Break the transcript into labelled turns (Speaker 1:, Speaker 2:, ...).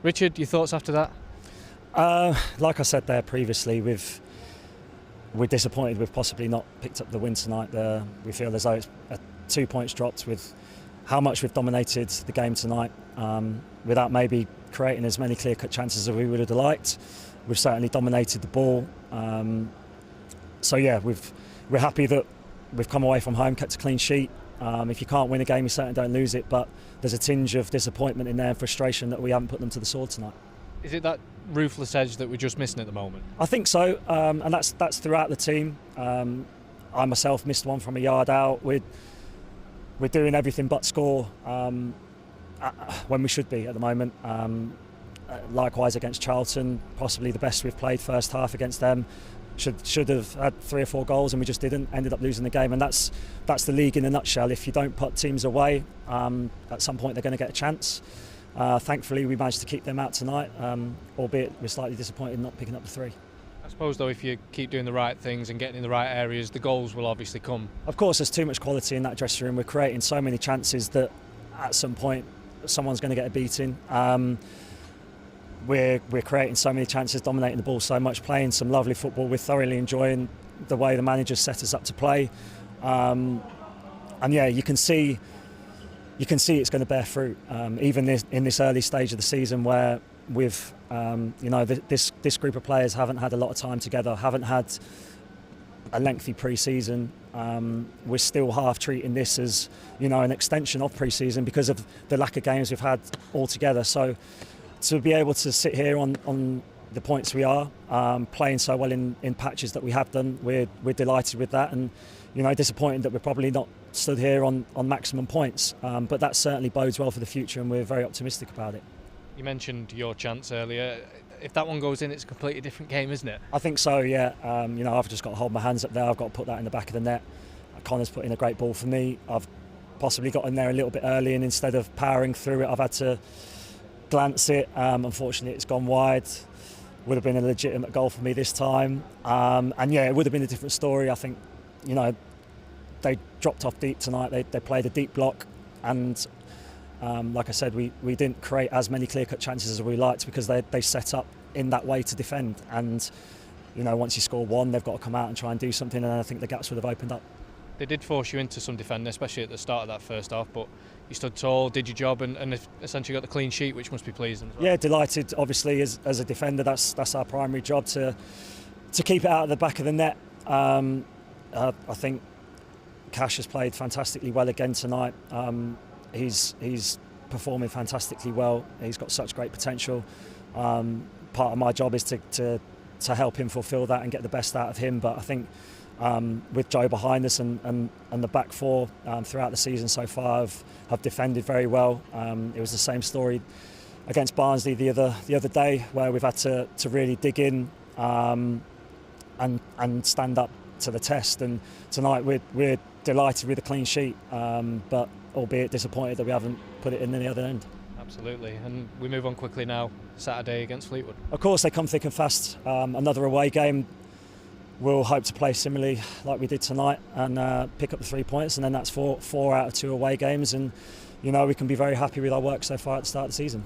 Speaker 1: Richard, your thoughts after that?
Speaker 2: Like I said there previously, we're disappointed we've possibly not picked up the win tonight. We feel as though it's 2 points dropped with how much we've dominated the game tonight, without maybe creating as many clear-cut chances as we would have liked. We've certainly dominated the ball. So yeah, we're happy that we've come away from home, kept a clean sheet. If you can't win a game, you certainly don't lose it, but there's a tinge of disappointment in there and frustration that we haven't put them to the sword tonight.
Speaker 1: Is it that ruthless edge that we're just missing at the moment?
Speaker 2: I think so, and that's throughout the team. I myself missed one from a yard out. We're doing everything but score when we should be at the moment. Likewise against Charlton, possibly the best we've played first half against them. Should have had 3 or 4 goals and we just didn't. Ended up losing the game, and that's the league in a nutshell. If you don't put teams away, at some point they're going to get a chance. Thankfully, we managed to keep them out tonight, albeit we're slightly disappointed in not picking up the 3.
Speaker 1: I suppose, though, if you keep doing the right things and getting in the right areas, the goals will obviously come.
Speaker 2: Of course, there's too much quality in that dressing room. We're creating so many chances that at some point someone's going to get a beating. We're creating so many chances, dominating the ball so much, playing some lovely football. We're thoroughly enjoying the way the manager's set us up to play. And yeah, you can see it's going to bear fruit, even in this early stage of the season where we've, this group of players haven't had a lot of time together, haven't had a lengthy pre-season. We're still half treating this as, an extension of pre-season because of the lack of games we've had altogether. So to be able to sit here on the points we are, playing so well in patches that we have done, we're delighted with that, and disappointed that we're probably not stood here on maximum points, but that certainly bodes well for the future, and we're very optimistic about it.
Speaker 1: You mentioned your chance earlier. If that one goes in, it's a completely different game, isn't it?
Speaker 2: I think so, yeah. I've just got to hold my hands up there. I've got to put that in the back of the net. Connor's put in a great ball for me. I've possibly got in there a little bit early, and instead of powering through it, I've had to glance it. Unfortunately, it's gone wide. Would have been a legitimate goal for me this time. And yeah, it would have been a different story. I think, they dropped off deep tonight. They played a deep block, and like I said, we didn't create as many clear-cut chances as we liked because they set up in that way to defend. And once you score one, they've got to come out and try and do something, and I think the gaps would have opened up.
Speaker 1: They did force you into some defending, especially at the start of that first half, but you stood tall, did your job, and essentially got the clean sheet, which must be pleasing as well.
Speaker 2: Yeah, delighted. Obviously, as a defender, that's our primary job, to keep it out of the back of the net. I think Cash has played fantastically well again tonight. He's performing fantastically well. He's got such great potential. Part of my job is to help him fulfil that and get the best out of him. But I think with Joe behind us and the back four throughout the season so far have defended very well. It was the same story against Barnsley the other day, where we've had to really dig in and stand up to the test. And tonight we're delighted with a clean sheet, but albeit disappointed that we haven't put it in the other end.
Speaker 1: Absolutely, and we move on quickly now. Saturday against Fleetwood.
Speaker 2: Of course, they come thick and fast. Another away game. We'll hope to play similarly like we did tonight and pick up the 3 points, and then that's four out of 2 away games, and we can be very happy with our work so far at the start of the season.